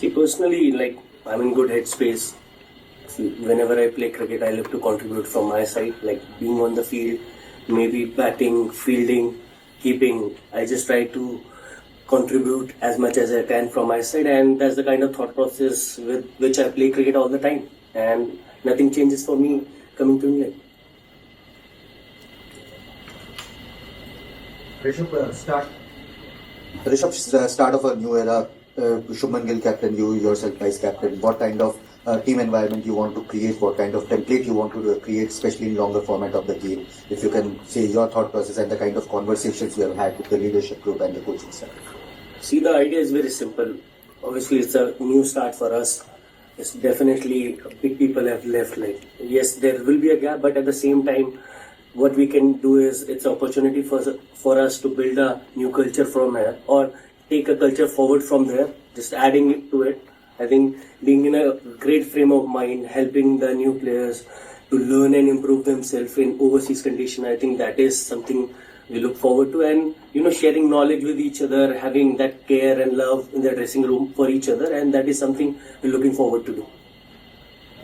See, personally, like, I'm in good headspace. See, whenever I play cricket, I love to contribute from my side, like being on the field, maybe batting, fielding, keeping. I just try to contribute as much as I can from my side, and that's the kind of thought process with which I play cricket all the time. And nothing changes for me coming to England. Rishabh, start of a new era. Shubman Gill captain, you yourself vice captain. What kind of team environment you want to create? What kind of template you want to create, especially in longer format of the game? If you can say your thought process and the kind of conversations you have had with the leadership group and the coaching staff. See, the idea is very simple. Obviously, it's a new start for us. It's definitely big people have left. Like, yes, there will be a gap, but at the same time, what we can do is it's an opportunity for us to build a new culture from here, or take a culture forward from there, just adding it to it. I think being in a great frame of mind, helping the new players to learn and improve themselves in overseas condition, I think that is something we look forward to. And, sharing knowledge with each other, having that care and love in the dressing room for each other, and that is something we're looking forward to do.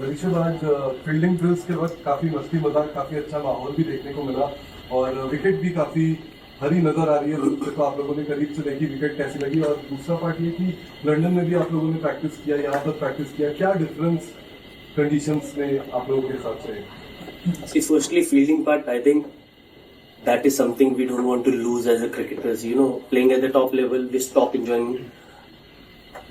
Rishabh, आज fielding drills के वक्त काफी मस्ती मजाक, काफी अच्छा माहौल भी देखने को मिला और विकेट भी काफी हरी नजर आ रही है। तो आप लोगों ने करीब से देखी विकेट कैसी लगी, और दूसरा पार्ट ये कि लंदन में भी आप लोगों ने प्रैक्टिस किया, यहाँ पर प्रैक्टिस किया, क्या डिफरेंस कंडीशंस में आप लोगों के साथ रहे? See, firstly, fielding part, I think that is something we don't want to lose as a cricketers. Playing at the top level, we stop enjoying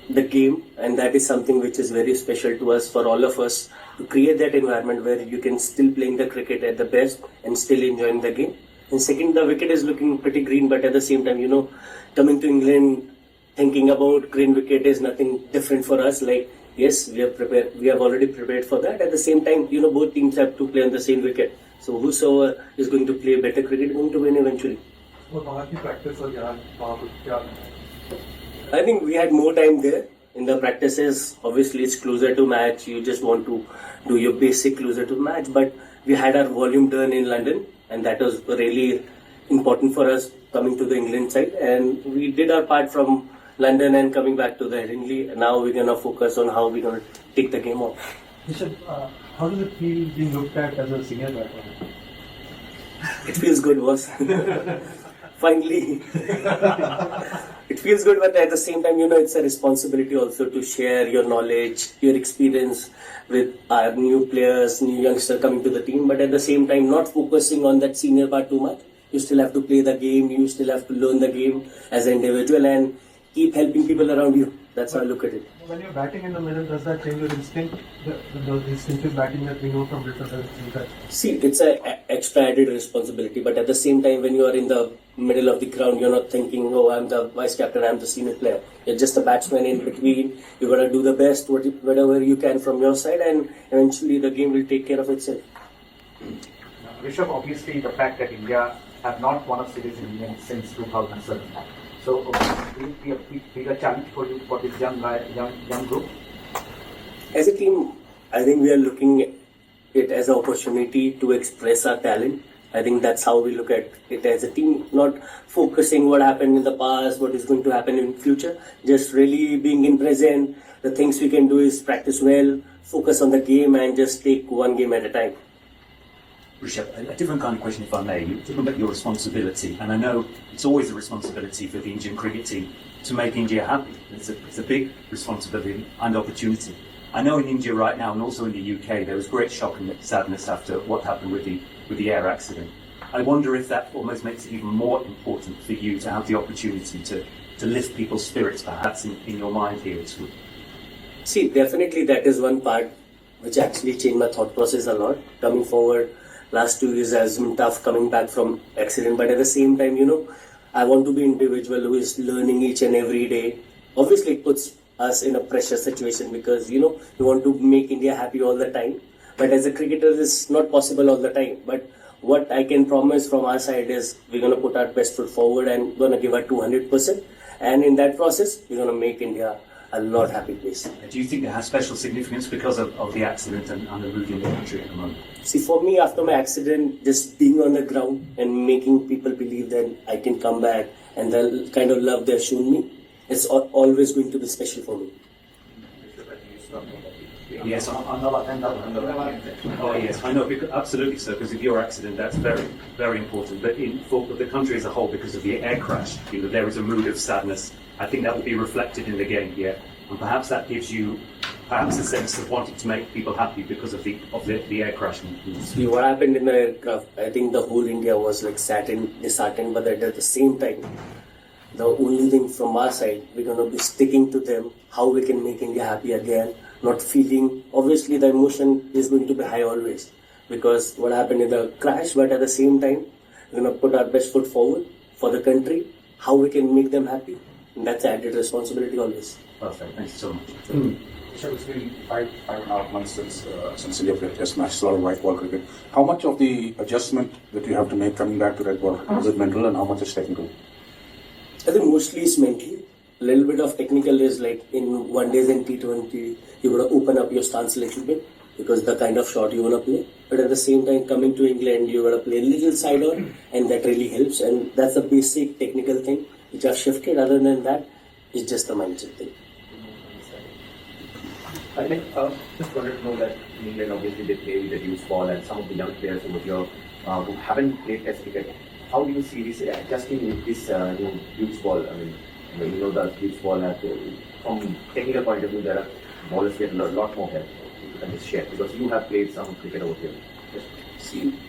the game, and that is something which is very special to us, for all of us, to create that environment where you can still playing the cricket at the best and still enjoying the game. And second, the wicket is looking pretty green, but at the same time, coming to England, thinking about green wicket is nothing different for us. Like, yes, we have already prepared for that. At the same time, both teams have to play on the same wicket. So whosoever is going to play better cricket is going to win eventually. I think we had more time there in the practices. Obviously, it's closer to match. You just want to do your basic closer to match. But we had our volume done in London, and that was really important for us coming to the England side. And we did our part from London and coming back to the Headingley. Now we're going to focus on how we're going to take the game off. Rishabh, how does it feel being looked at as a senior batsman? It feels good, boss. Finally. It feels good, but at the same time, it's a responsibility also to share your knowledge, your experience with our new players, new youngsters coming to the team. But at the same time, not focusing on that senior part too much. You still have to play the game. You still have to learn the game as an individual and keep helping people around you. That's how I look at it. When you're batting in the middle, does that change your instinct? The instinctive batting that we know from Rishabh? See, it's an extra added responsibility, but at the same time, when you are in the middle of the ground, you're not thinking, oh, I'm the vice captain, I'm the senior player. You're just a batsman in between. You're going to do the best, whatever you can from your side, and eventually the game will take care of itself. Rishabh, obviously the fact that India have not won a series in England since 2007. So will it be a bigger challenge for you, for this young group? As a team, I think we are looking at it as an opportunity to express our talent. I think that's how we look at it as a team, not focusing what happened in the past, what is going to happen in future, just really being in present. The things we can do is practice well, focus on the game, and just take one game at a time. Rishabh, a different kind of question, if I may. You're talking about your responsibility, and I know it's always a responsibility for the Indian cricket team to make India happy. It's a big responsibility and opportunity. I know in India right now, and also in the UK, there was great shock and sadness after what happened with the air accident. I wonder if that almost makes it even more important for you to have the opportunity to lift people's spirits, perhaps, in your mind here too. See, definitely that is one part which actually changed my thought process a lot. Coming forward, last 2 years has been tough coming back from accident, but at the same time, I want to be an individual who is learning each and every day. Obviously, it puts us in a pressure situation because, we want to make India happy all the time. But as a cricketer, it's not possible all the time. But what I can promise from our side is we're going to put our best foot forward and going to give our 200%. And in that process, we're going to make India a lot happy place. Do you think it has special significance because of the accident and the mood in the country at the moment? See, for me, after my accident, just being on the ground and making people believe that I can come back and the kind of love they've shown me, it's always going to be special for me. Yes, oh yes, I know, because, absolutely so, because of your accident, that's very, very important. But for the country as a whole, because of the air crash, there is a mood of sadness. I think that will be reflected in the game here. And perhaps that gives you perhaps a sense of wanting to make people happy because of the air crash. See, what happened in the aircraft, I think the whole India was like disheartened, but at the same time, the only thing from our side, we're going to be sticking to them, how we can make India happy again, not feeling, obviously the emotion is going to be high always, because what happened in the crash, but at the same time, we're going to put our best foot forward for the country, how we can make them happy, and that's added responsibility always. Perfect, thank you so much. Rishabh, it's been 5.5 months since India played Test match, a lot of white ball cricket. How much of the adjustment that you have to make coming back to red ball is it mental, and how much is technical? I think mostly it's mentally. A little bit of technical is like in one days in T20, you gotta open up your stance a little bit because the kind of shot you wanna play. But at the same time, coming to England, you gotta play a little side on, and that really helps. And that's a basic technical thing which I've shifted. Other than that, it's just a mindset thing. I think just wanted to know that in England obviously they play with the youth ball and some of the young players over here who haven't played Test cricket. How do you see this adjusting with this new youth ball? I mean, you know the youth ball from technical point of view, there are ballers get a lot more help. You can just share because you have played some cricket over here. Yes. See,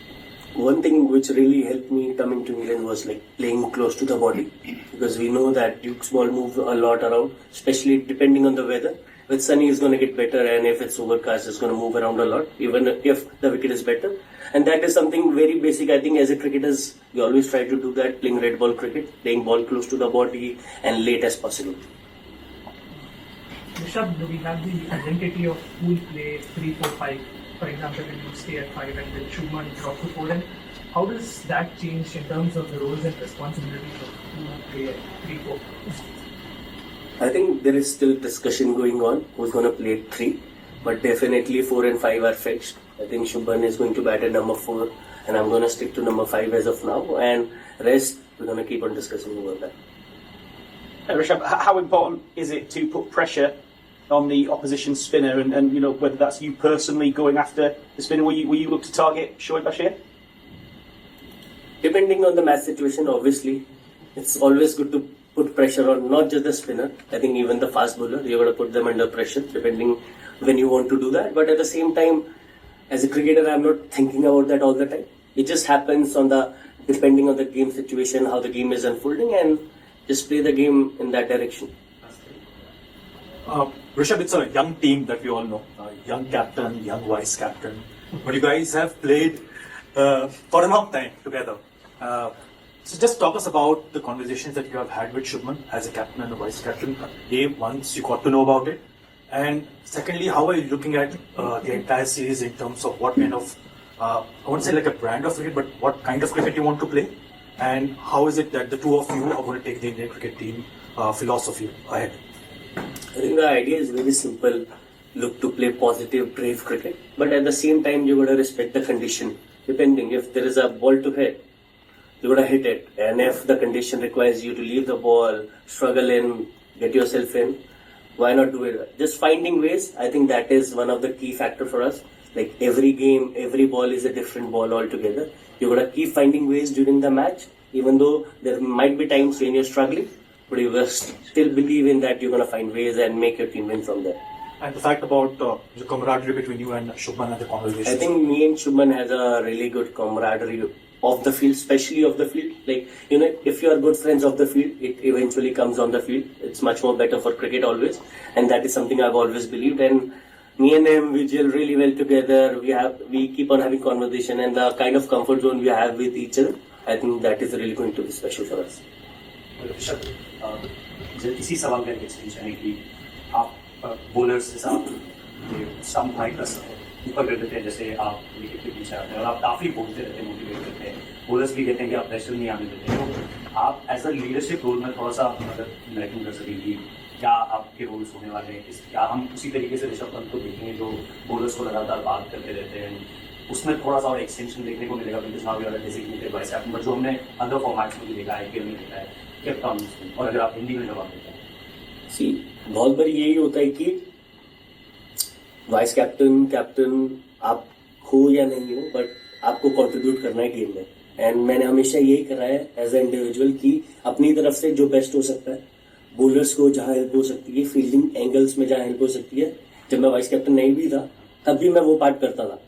one thing which really helped me coming to England was like playing close to the body, because we know that Duke's ball moves a lot around, especially depending on the weather. With sunny, it's going to get better, and if it's overcast, it's going to move around a lot, even if the wicket is better. And that is something very basic. I think as a cricketers, we always try to do that, playing red ball cricket, playing ball close to the body and late as possible. Rishabh, do we have the identity of pool play 3, 4, 5? For example, when you stay at 5 and then Shubman drop to 4, and how does that change in terms of the roles and responsibilities of pool play at 3, 4? I think there is still discussion going on who's going to play 3, but definitely 4 and 5 are fixed. I think Shubman is going to bat at number 4, and I'm going to stick to number 5 as of now, and rest we're going to keep on discussing about that. Rishabh, how important is it to put pressure on the opposition spinner, and you know whether that's you personally going after the spinner? Will you look to target Shoaib Bashir? Depending on the match situation, obviously, it's always good to put pressure on not just the spinner. I think even the fast bowler, you're going to put them under pressure depending when you want to do that. But at the same time, as a cricketer, I'm not thinking about that all the time. It just happens depending on the game situation, how the game is unfolding, and just play the game in that direction. Rishabh, it's a young team that we all know. Young captain, young vice captain. But you guys have played for a long time together. So just talk us about the conversations that you have had with Shubman as a captain and a vice captain. Once you got to know about it. And secondly, how are you looking at the entire series in terms of what kind of, I won't say like a brand of cricket, but what kind of cricket you want to play? And how is it that the two of you are going to take the Indian cricket team philosophy ahead? I think the idea is very simple. Look to play positive, brave cricket. But at the same time, you got to respect the condition. Depending, if there is a ball to hit, you got to hit it. And if the condition requires you to leave the ball, struggle in, get yourself in, why not do it? Just finding ways. I think that is one of the key factor for us. Like every game, every ball is a different ball altogether. You got to keep finding ways during the match, even though there might be times when you're struggling, but you will still believe in that you're going to find ways and make your team win from there. And the fact about the camaraderie between you and Shubman and the conversation. I think me and Shubman has a really good camaraderie off the field, especially off the field. Like, you know, if you are good friends off the field, it eventually comes on the field. It's much more better for cricket always. And that is something I've always believed. And me and him, we gel really well together. We keep on having conversation, and the kind of comfort zone we have with each other, I think that is really going to be special for us. Rishabh, इसी सवाल का extension है कि आप bowlers के साथ सम height का ऊपर कर देते हैं, जैसे आप विकेट के पीछे आते हैं और आप काफ़ी बोलते रहते हैं, मोटिवेट करते हैं, बॉलर्स भी कहते हैं कि आप प्रेशर नहीं आने देते हैं, तो आप एज अ लीडरशिप रोल में थोड़ा सा मदद इनलाइटन कर सकें कि क्या आपके रोल्स होने वाले हैं, क्या हम उसी तरीके से ऋषभ पंत को देखेंगे जो बॉलर्स को लगातार बात करते रहते हैं, उसमें थोड़ा सा और एक्सटेंशन देखने को मिलेगा, because now we are designated vice captain, but जो हमने अदर फॉर्मेट्स में भी देखा है, IPL में देखा है, क्या कम, और अगर आप हिंदी में जवाब देते हैं। सी बहुत बार यही होता है कि वाइस कैप्टन कैप्टन आप हो या नहीं हो, बट आपको कंट्रीब्यूट करना है गेम में. एंड मैंने हमेशा यही करा है एज ए इंडिविजुअल कि अपनी तरफ से जो बेस्ट हो सकता है, बॉलर्स को जहां हेल्प हो सकती है, फील्डिंग एंगल्स में जहां हेल्प हो सकती है. जब मैं वाइस कैप्टन नहीं भी था तब भी मैं वो पार्ट करता था.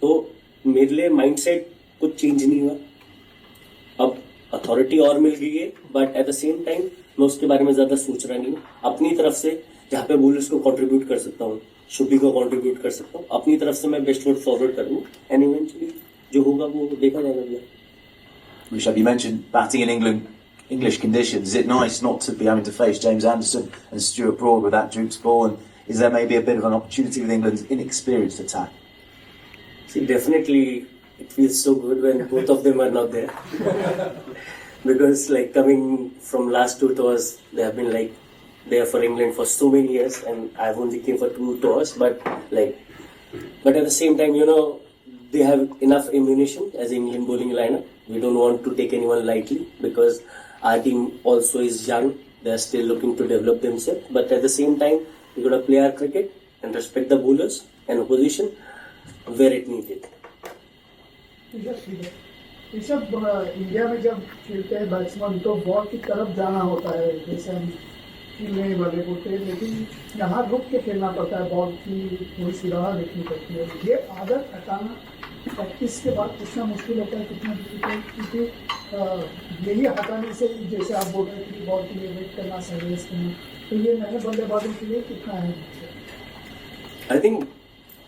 तो मेरे लिए माइंडसेट कुछ चेंज नहीं हुआ. अब अथॉरिटी और मिल गई है, but at the same time मैं उसके बारे में ज्यादा सोच रहा नहीं हूँ. अपनी तरफ से जहाँ पे बॉलर्स को कंट्रीब्यूट कर सकता हूँ, शुभी को कंट्रीब्यूट कर सकता हूँ, अपनी तरफ से मैं बेस्ट फुट फॉरवर्ड करूँ. एंड इवेंचुअली जो होगा वो देखा जाएगा भैया. Rishabh, you mentioned batting in English conditions. Is it nice not to be having to face James Anderson and Stuart Broad with that Duke's ball? And is there maybe a bit of an opportunity with England's inexperienced attack? See, definitely it feels so good when both of them are not there. Because like coming from last two tours, they have been like there for England for so many years, and I've only came for 2 tours. But at the same time, you know, they have enough ammunition as England bowling lineup. We don't want to take anyone lightly because our team also is young. They are still looking to develop themselves. But at the same time, we got to play our cricket and respect the bowlers and opposition where it needed. Rishabh, India में जब खेलते हैं batsman तो ball की तरफ जाना होता है, जैसे हम खेलने वाले बोलते हैं, लेकिन यहाँ रुक के खेलना पड़ता है, बॉल की थोड़ी सी राह देखनी पड़ती है. ये आदत हटाना प्रैक्टिस के बाद कितना मुश्किल होता है, कितना डिफिकल्ट, क्योंकि यही हटाने से जैसे आप बोल रहे हैं कि बॉल के लिए वेट करना, सर्विस करना, तो ये नए बल्लेबाजों के लिए कितना है? आई थिंक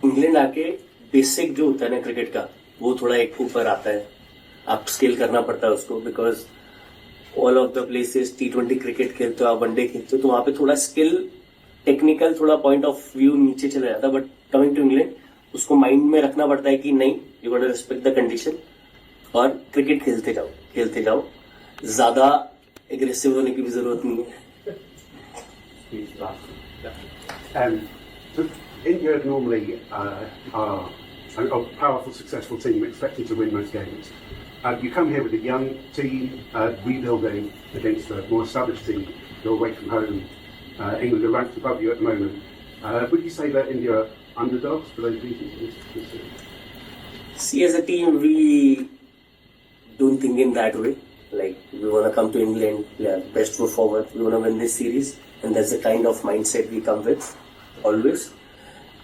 इंग्लैंड आके बेसिक जो होता है ना क्रिकेट का, वो थोड़ा एक ऊपर आता है. आप स्केल करना पड़ता है उसको, because all of the places T20 cricket खेलते हो, आप वनडे खेलते हो, तो वहां पे थोड़ा स्किल, टेक्निकल, थोड़ा पॉइंट ऑफ व्यू नीचे चला जाता है. बट कमिंग टू इंग्लैंड, उसको माइंड में रखना पड़ता है कि नहीं, you got to respect the condition और क्रिकेट खेलते जाओ. ज्यादा एग्रेसिव होने की भी जरूरत नहीं है. India normally are a powerful, successful team expected to win most games. You come here with a young team rebuilding against a more established team. You're away from home. England are ranked above you at the moment. Would you say that India are underdogs for those reasons? See, as a team, we don't think in that way. Like, we want to come to England, play our best foot forward. We want to win this series, and that's the kind of mindset we come with, always.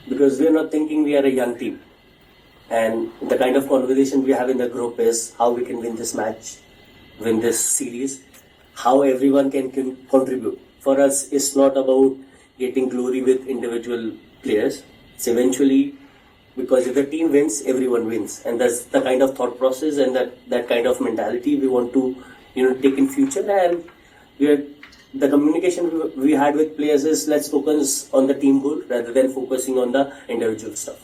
Because we are not thinking we are a young team. And the kind of conversation we have in the group is how we can win this match, win this series, how everyone can contribute. For us, it's not about getting glory with individual players. It's eventually, because if the team wins, everyone wins. And that's the kind of thought process and that kind of mentality we want to, take in future. And the communication we had with players is let's focus on the team goal rather than focusing on the individual stuff.